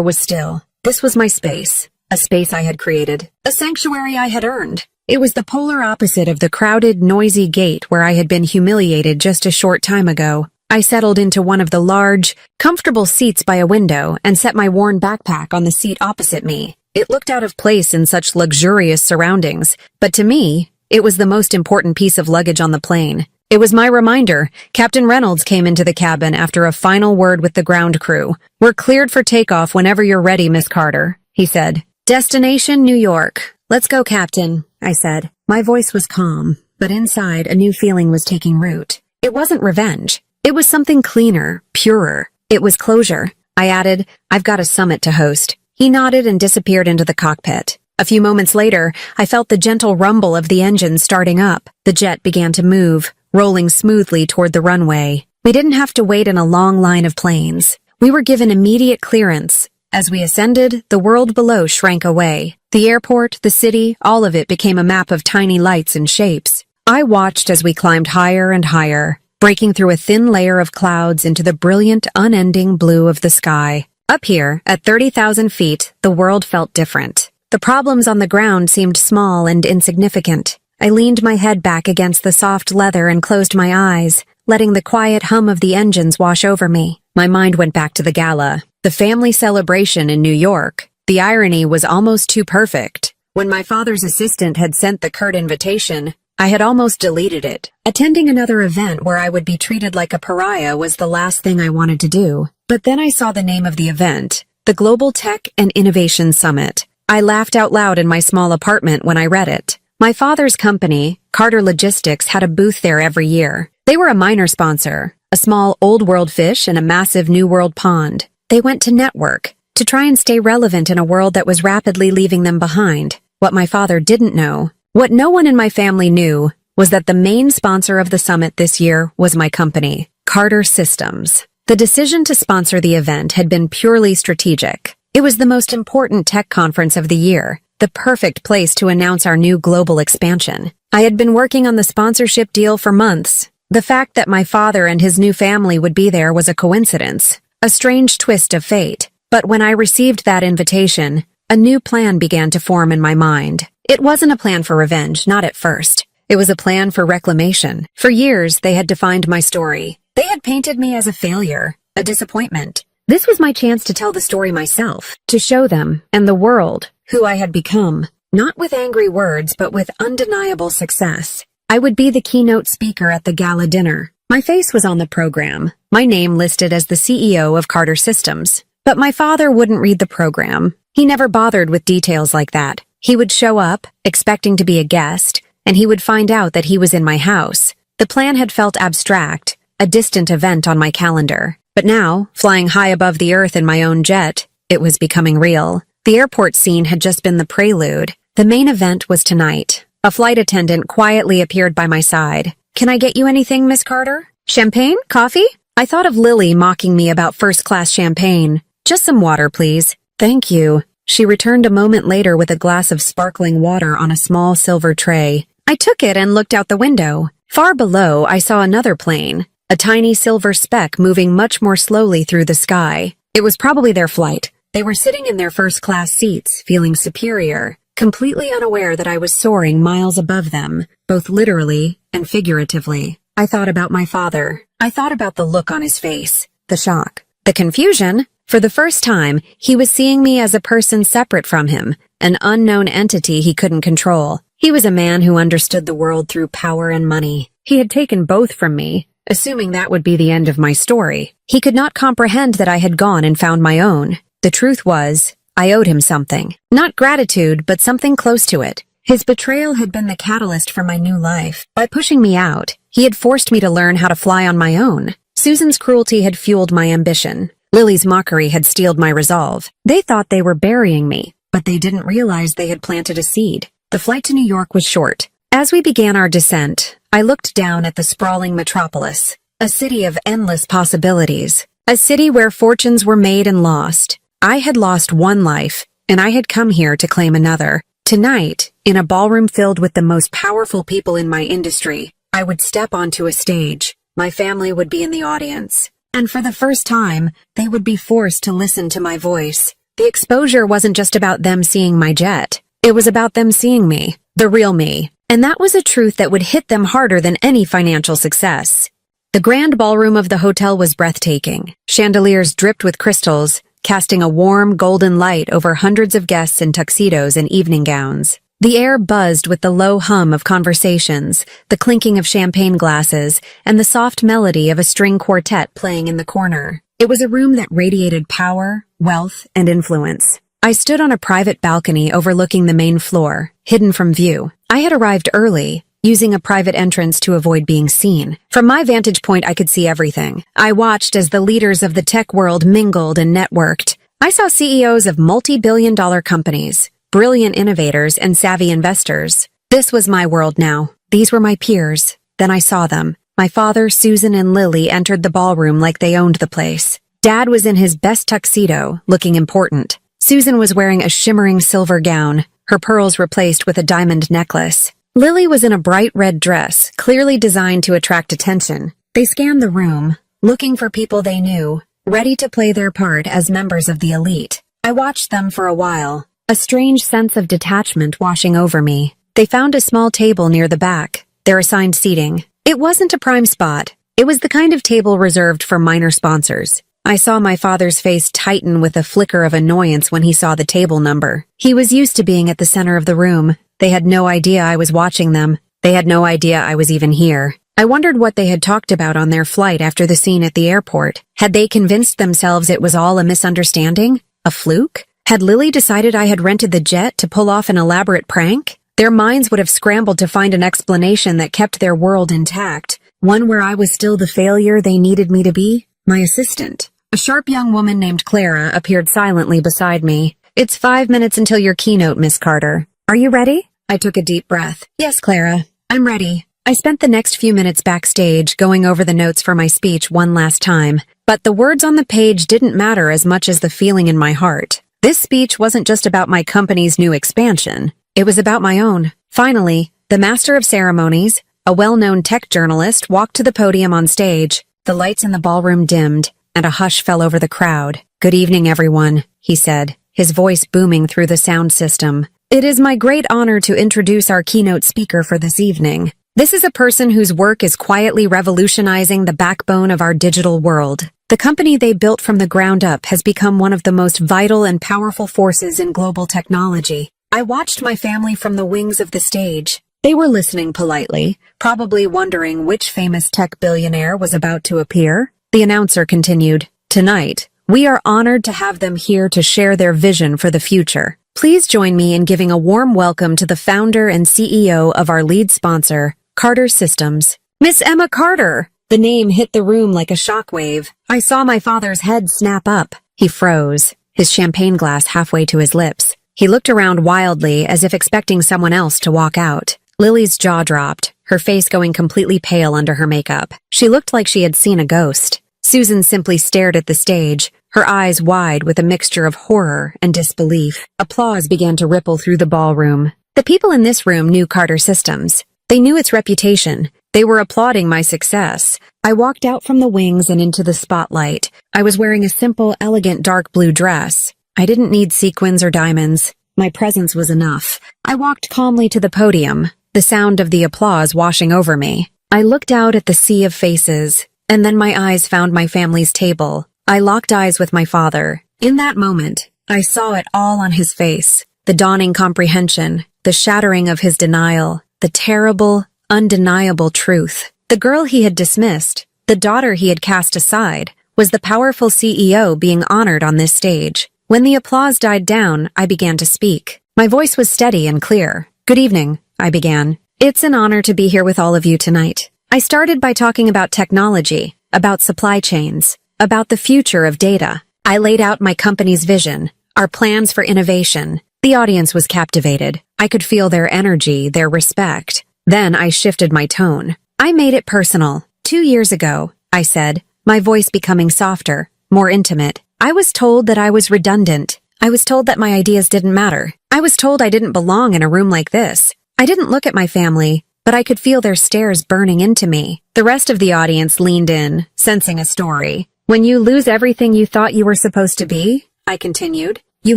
Speaker 1: was still. This was my space, a space I had created, a sanctuary I had earned. It was the polar opposite of the crowded, noisy gate where I had been humiliated just a short time ago. I settled into one of the large, comfortable seats by a window and set my worn backpack on the seat opposite me. It looked out of place in such luxurious surroundings, but to me, it was the most important piece of luggage on the plane. It was my reminder. Captain Reynolds came into the cabin after a final word with the ground crew. "We're cleared for takeoff whenever you're ready, Miss Carter," he said. "Destination, New York." "Let's go, Captain," I said. My voice was calm, but inside a new feeling was taking root. It wasn't revenge. It was something cleaner, purer. It was closure. I added, "I've got a summit to host." He nodded and disappeared into the cockpit. A few moments later, I felt the gentle rumble of the engine starting up. The jet began to move, rolling smoothly toward the runway. We didn't have to wait in a long line of planes. We were given immediate clearance. As we ascended, the world below shrank away. The airport, the city, all of it became a map of tiny lights and shapes. I watched as we climbed higher and higher, breaking through a thin layer of clouds into the brilliant, unending blue of the sky. Up here, at 30,000 feet, the world felt different. The problems on the ground seemed small and insignificant. I leaned my head back against the soft leather and closed my eyes, letting the quiet hum of the engines wash over me. My mind went back to the gala, the family celebration in New York. The irony was almost too perfect. When my father's assistant had sent the curt invitation, I had almost deleted it. Attending another event where I would be treated like a pariah was the last thing I wanted to do. But then I saw the name of the event, the Global Tech and Innovation Summit. I laughed out loud in my small apartment when I read it. My father's company, Carter Logistics, had a booth there every year. They were a minor sponsor, a small Old World fish in a massive New World pond. They went to network, to try and stay relevant in a world that was rapidly leaving them behind. What my father didn't know, what no one in my family knew, was that the main sponsor of the summit this year was my company, Carter Systems. The decision to sponsor the event had been purely strategic. It was the most important tech conference of the year, the perfect place to announce our new global expansion. I had been working on the sponsorship deal for months. The fact that my father and his new family would be there was a coincidence, a strange twist of fate. But when I received that invitation, a new plan began to form in my mind. It wasn't a plan for revenge, not at first. It was a plan for reclamation. For years, they had defined my story. They had painted me as a failure, a disappointment. This was my chance to tell the story myself, to show them, and the world, who I had become. Not with angry words, but with undeniable success. I would be the keynote speaker at the gala dinner. My face was on the program, my name listed as the CEO of Carter Systems. But my father wouldn't read the program. He never bothered with details like that. He would show up, expecting to be a guest, and he would find out that he was in my house. The plan had felt abstract, a distant event on my calendar. But now, flying high above the earth in my own jet, it was becoming real. The airport scene had just been the prelude. The main event was tonight. A flight attendant quietly appeared by my side. "Can I get you anything, Miss Carter? Champagne? Coffee?" I thought of Lily mocking me about first-class champagne. "Just some water, please." "Thank you." She returned a moment later with a glass of sparkling water on a small silver tray. I took it and looked out the window. Far below, I saw another plane, a tiny silver speck moving much more slowly through the sky. It was probably their flight. They were sitting in their first-class seats, feeling superior, completely unaware that I was soaring miles above them, both literally and figuratively. I thought about my father. I thought about the look on his face, the shock, the confusion. For the first time, he was seeing me as a person separate from him, an unknown entity he couldn't control. He was a man who understood the world through power and money. He had taken both from me, assuming that would be the end of my story. He could not comprehend that I had gone and found my own. The truth was, I owed him something. Not gratitude, but something close to it. His betrayal had been the catalyst for my new life. By pushing me out, he had forced me to learn how to fly on my own. Susan's cruelty had fueled my ambition. Lily's mockery had steeled my resolve. They thought they were burying me, but they didn't realize they had planted a seed. The flight to New York was short. As we began our descent, I looked down at the sprawling metropolis, a city of endless possibilities, a city where fortunes were made and lost, I had lost one life, and I had come here to claim another. Tonight, in a ballroom filled with the most powerful people in my industry, I would step onto a stage. My family would be in the audience. And for the first time, they would be forced to listen to my voice. The exposure wasn't just about them seeing my jet. It was about them seeing me, the real me. And that was a truth that would hit them harder than any financial success. The grand ballroom of the hotel was breathtaking. Chandeliers dripped with crystals, casting a warm, golden light over hundreds of guests in tuxedos and evening gowns. The air buzzed with the low hum of conversations, the clinking of champagne glasses, and the soft melody of a string quartet playing in the corner. It was a room that radiated power, wealth, and influence. I stood on a private balcony overlooking the main floor, hidden from view. I had arrived early, using a private entrance to avoid being seen. From my vantage point, I could see everything. I watched as the leaders of the tech world mingled and networked. I saw CEOs of multi-billion-dollar companies, brilliant innovators, and savvy investors. This was my world now. These were my peers. Then I saw them. My father, Susan, and Lily entered the ballroom like they owned the place. Dad was in his best tuxedo, looking important. Susan was wearing a shimmering silver gown, her pearls replaced with a diamond necklace. Lily was in a bright red dress, clearly designed to attract attention. They scanned the room, looking for people they knew, ready to play their part as members of the elite. I watched them for a while, a strange sense of detachment washing over me. They found a small table near the back, their assigned seating. It wasn't a prime spot. It was the kind of table reserved for minor sponsors. I saw my father's face tighten with a flicker of annoyance when he saw the table number. He was used to being at the center of the room. They had no idea I was watching them. They had no idea I was even here. I wondered what they had talked about on their flight after the scene at the airport. Had they convinced themselves it was all a misunderstanding? A fluke? Had Lily decided I had rented the jet to pull off an elaborate prank? Their minds would have scrambled to find an explanation that kept their world intact, one where I was still the failure they needed me to be. My assistant, a sharp young woman named Clara, appeared silently beside me. "It's 5 minutes until your keynote, Miss Carter. Are you ready?" I took a deep breath. "Yes, Clara, I'm ready." I spent the next few minutes backstage going over the notes for my speech one last time, but the words on the page didn't matter as much as the feeling in my heart. This speech wasn't just about my company's new expansion. It was about my own. Finally, the master of ceremonies, a well-known tech journalist, walked to the podium on stage. The lights in the ballroom dimmed, and a hush fell over the crowd. "Good evening, everyone," he said, his voice booming through the sound system. "It is my great honor to introduce our keynote speaker for this evening. This is a person whose work is quietly revolutionizing the backbone of our digital world. The company they built from the ground up has become one of the most vital and powerful forces in global technology." I watched my family from the wings of the stage. They were listening politely, probably wondering which famous tech billionaire was about to appear. The announcer continued, "Tonight, we are honored to have them here to share their vision for the future. Please join me in giving a warm welcome to the founder and CEO of our lead sponsor, Carter Systems, Miss Emma Carter." The name hit the room like a shockwave. I saw my father's head snap up. He froze, his champagne glass halfway to his lips. He looked around wildly as if expecting someone else to walk out. Lily's jaw dropped, her face going completely pale under her makeup. She looked like she had seen a ghost. Susan simply stared at the stage, her eyes wide with a mixture of horror and disbelief. Applause began to ripple through the ballroom. The people in this room knew Carter Systems. They knew its reputation. They were applauding my success. I walked out from the wings and into the spotlight. I was wearing a simple, elegant dark blue dress. I didn't need sequins or diamonds. My presence was enough. I walked calmly to the podium, the sound of the applause washing over me. I looked out at the sea of faces, and then my eyes found my family's table. I locked eyes with my father. In that moment, I saw it all on his face. The dawning comprehension, the shattering of his denial, the terrible, undeniable truth. The girl he had dismissed, the daughter he had cast aside, was the powerful CEO being honored on this stage. When the applause died down, I began to speak. My voice was steady and clear. "Good evening," I began. "It's an honor to be here with all of you tonight." I started by talking about technology, about supply chains, about the future of data. I laid out my company's vision, our plans for innovation. The audience was captivated. I could feel their energy, their respect. Then I shifted my tone. I made it personal. 2 years ago, I said, my voice becoming softer, more intimate. I was told that I was redundant. I was told that my ideas didn't matter. I was told I didn't belong in a room like this. I didn't look at my family, but I could feel their stares burning into me. The rest of the audience leaned in, sensing a story. When you lose everything you thought you were supposed to be, I continued, you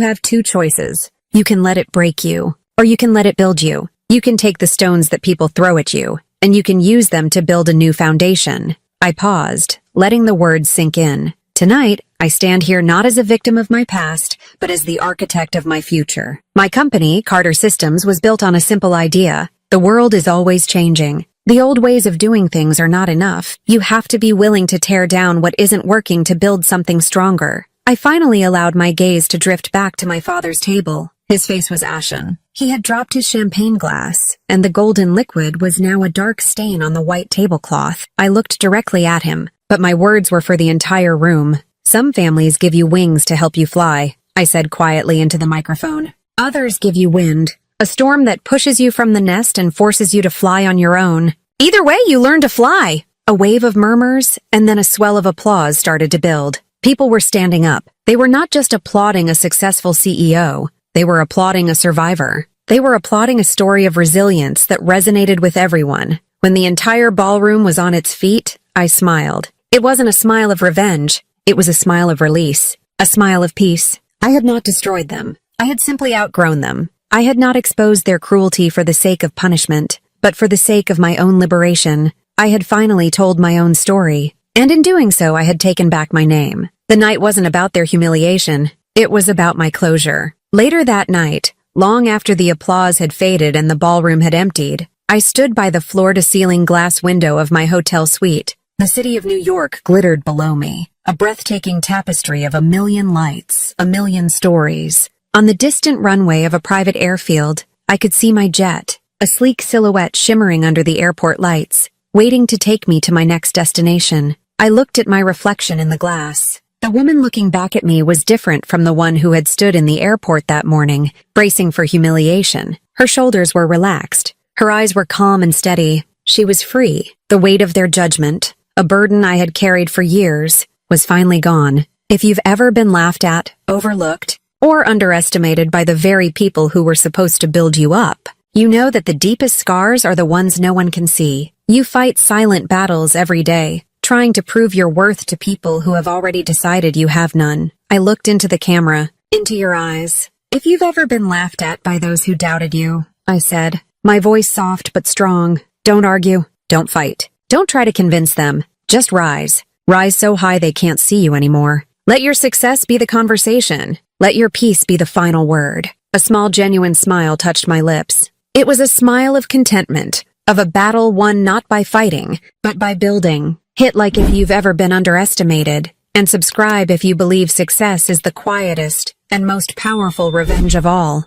Speaker 1: have two choices. You can let it break you, or you can let it build you. You can take the stones that people throw at you, and you can use them to build a new foundation. I paused, letting the words sink in. Tonight, I stand here not as a victim of my past, but as the architect of my future. My company, Carter Systems, was built on a simple idea. The world is always changing. The old ways of doing things are not enough. You have to be willing to tear down what isn't working to build something stronger. I finally allowed my gaze to drift back to my father's table. His face was ashen. He had dropped his champagne glass, and the golden liquid was now a dark stain on the white tablecloth. I looked directly at him, but my words were for the entire room. Some families give you wings to help you fly, I said quietly into the microphone. Others give you wind, a storm that pushes you from the nest and forces you to fly on your own. Either way, you learn to fly. A wave of murmurs, and then a swell of applause started to build. People were standing up. They were not just applauding a successful CEO. They were applauding a survivor. They were applauding a story of resilience that resonated with everyone. When the entire ballroom was on its feet, I smiled. It wasn't a smile of revenge. It was a smile of release. A smile of peace. I had not destroyed them. I had simply outgrown them. I had not exposed their cruelty for the sake of punishment, but for the sake of my own liberation. I had finally told my own story. And in doing so, I had taken back my name. The night wasn't about their humiliation. It was about my closure. Later that night, long after the applause had faded and the ballroom had emptied, I stood by the floor-to-ceiling glass window of my hotel suite. The city of New York glittered below me, a breathtaking tapestry of a million lights, a million stories. On the distant runway of a private airfield, I could see my jet, a sleek silhouette shimmering under the airport lights, waiting to take me to my next destination. I looked at my reflection in the glass. The woman looking back at me was different from the one who had stood in the airport that morning, bracing for humiliation. Her shoulders were relaxed. Her eyes were calm and steady. She was free. The weight of their judgment, a burden I had carried for years, was finally gone. If you've ever been laughed at, overlooked, or underestimated by the very people who were supposed to build you up, you know that the deepest scars are the ones no one can see. You fight silent battles every day, trying to prove your worth to people who have already decided you have none. I looked into the camera, into your eyes. If you've ever been laughed at by those who doubted you, I said, my voice soft but strong, don't argue, don't fight. Don't try to convince them. Just rise. Rise so high they can't see you anymore. Let your success be the conversation. Let your peace be the final word. A small genuine smile touched my lips. It was a smile of contentment, of a battle won not by fighting, but by building. Hit like if you've ever been underestimated, and subscribe if you believe success is the quietest and most powerful revenge of all.